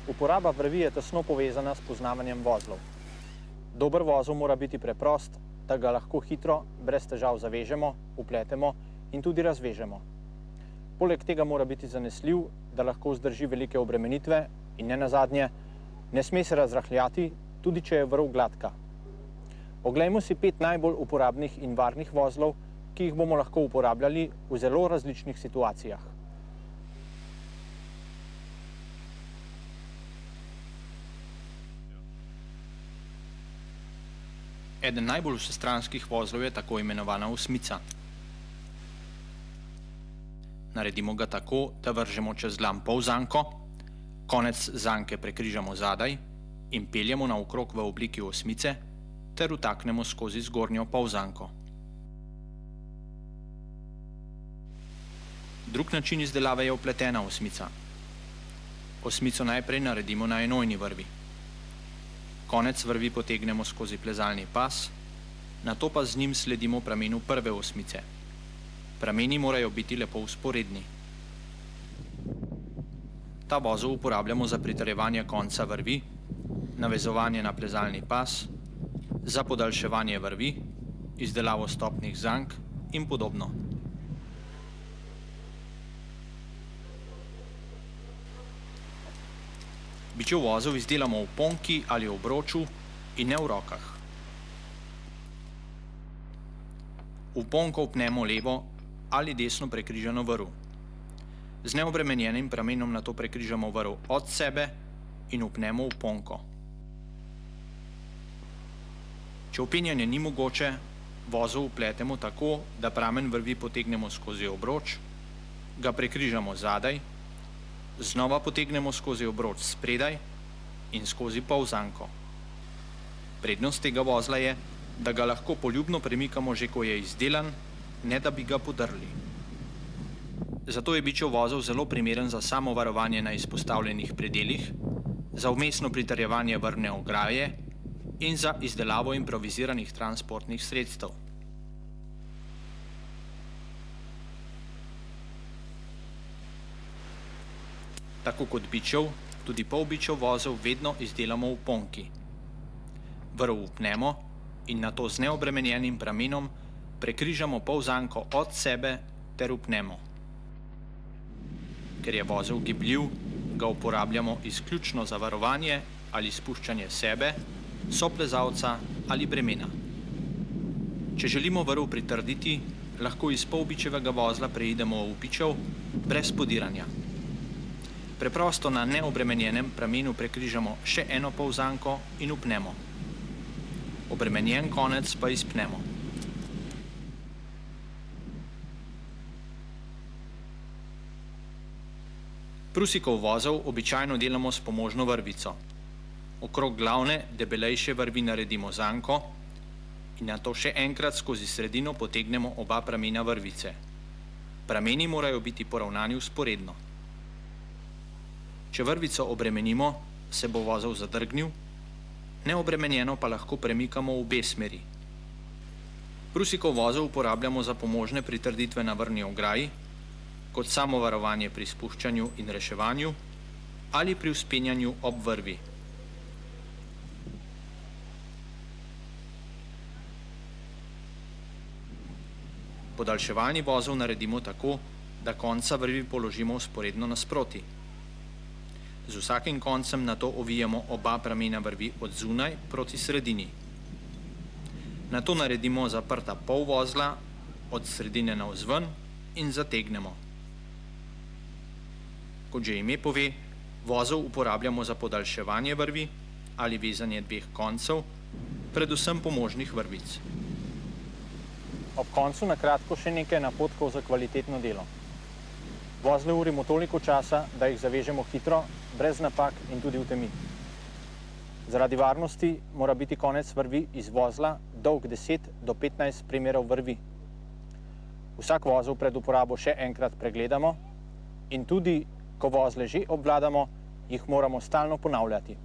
Uporaba vrvi je tesno povezana s poznavanjem vozlov. Dober vozel mora biti preprost, da ga lahko hitro, brez težav zavežemo, upletemo in tudi razvežemo. Poleg tega mora biti zanesljiv, da lahko vzdrži velike obremenitve in nenazadnje, ne sme se razrahljati, tudi če je vrv gladka. Oglejmo si 5 najbolj uporabnih in varnih vozlov, ki jih bomo lahko uporabljali v zelo različnih situacijah. Eden najbolj vsestranskih vozlov je tako imenovana osmica. Naredimo ga tako, da vržemo čez dlan polzanko, konec zanke prekrižamo zadaj in peljemo naokrog v obliki osmice ter vtaknemo skozi zgornjo polzanko. Drug način izdelave je vpletena osmica. Osmico najprej naredimo na enojni vrvi. Konec vrvi potegnemo skozi plezalni pas, nato pa z njim sledimo pramenu prve osmice. Prameni morajo biti lepo vzporedni. Ta vozel uporabljamo za pritrjevanje konca vrvi, navezovanje na plezalni pas, za podaljševanje vrvi, izdelavo stopnih zank in podobno. Bičev vozel izdelamo v ponki ali obroču in ne v rokah. V ponko vpnemo levo ali desno prekrižano vrv. Z neobremenjenim pramenom nato prekrižamo vrv od sebe in vpnemo v ponko. Če vpenjanje ni mogoče, vozel vpletemo tako, da pramen vrvi potegnemo skozi obroč, ga prekrižamo zadaj, znova potegnemo skozi obroč spredaj in skozi polzanko. Prednost tega vozla je, da ga lahko poljubno premikamo že, ko je izdelan, ne da bi ga podrli. Zato je bičev vozel zelo primeren za samovarovanje na izpostavljenih predelih, za vmesno pritrjevanje vrvne ograje in za izdelavo improviziranih transportnih sredstev. Tako kot bičev, tudi polbičev vozel vedno izdelamo v ponki. Vrv vpnemo in nato z neobremenjenim pramenom prekrižamo polzanko od sebe ter vpnemo. Ker je vozel gibljiv, ga uporabljamo izključno za varovanje ali spuščanje sebe, soplezalca ali bremena. Če želimo vrv pritrditi, lahko iz polbičevega vozla preidemo v bičev brez podiranja. Preprosto na neobremenjenem pramenu prekrižamo še eno polzanko in vpnemo. Obremenjen konec pa izpnemo. Prusikov vozel običajno delamo s pomožno vrvico. Okrog glavne, debelejše vrvi naredimo zanko in nato še enkrat skozi sredino potegnemo oba pramena vrvice. Prameni morajo biti poravnani vzporedno. Če vrvico obremenimo, se bo vozel zadrgnil, neobremenjeno pa lahko premikamo v obe smeri. Prusikov vozel uporabljamo za pomožne pritrditve na vrvni ograji, kot samovarovanje pri spuščanju in reševanju ali pri vzpenjanju ob vrvi. Podaljševalni vozel naredimo tako, da konca vrvi položimo vzporedno nasproti. Z vsakim koncem nato ovijemo oba pramena vrvi od zunaj proti sredini. Nato naredimo zaprta pol vozla od sredine navzven in zategnemo. Kot že ime pove, vozel uporabljamo za podaljševanje vrvi ali vezanje dveh koncev, predvsem pomožnih vrvic. Ob koncu na kratko še nekaj napotkov za kvalitetno delo. Vozle urimo toliko časa, da jih zavežemo hitro, brez napak in tudi v temi. Zaradi varnosti mora biti konec vrvi iz vozla dolg 10 do 15 primerov vrvi. Vsak vozel pred uporabo še enkrat pregledamo in tudi, ko vozle že obvladamo, jih moramo stalno ponavljati.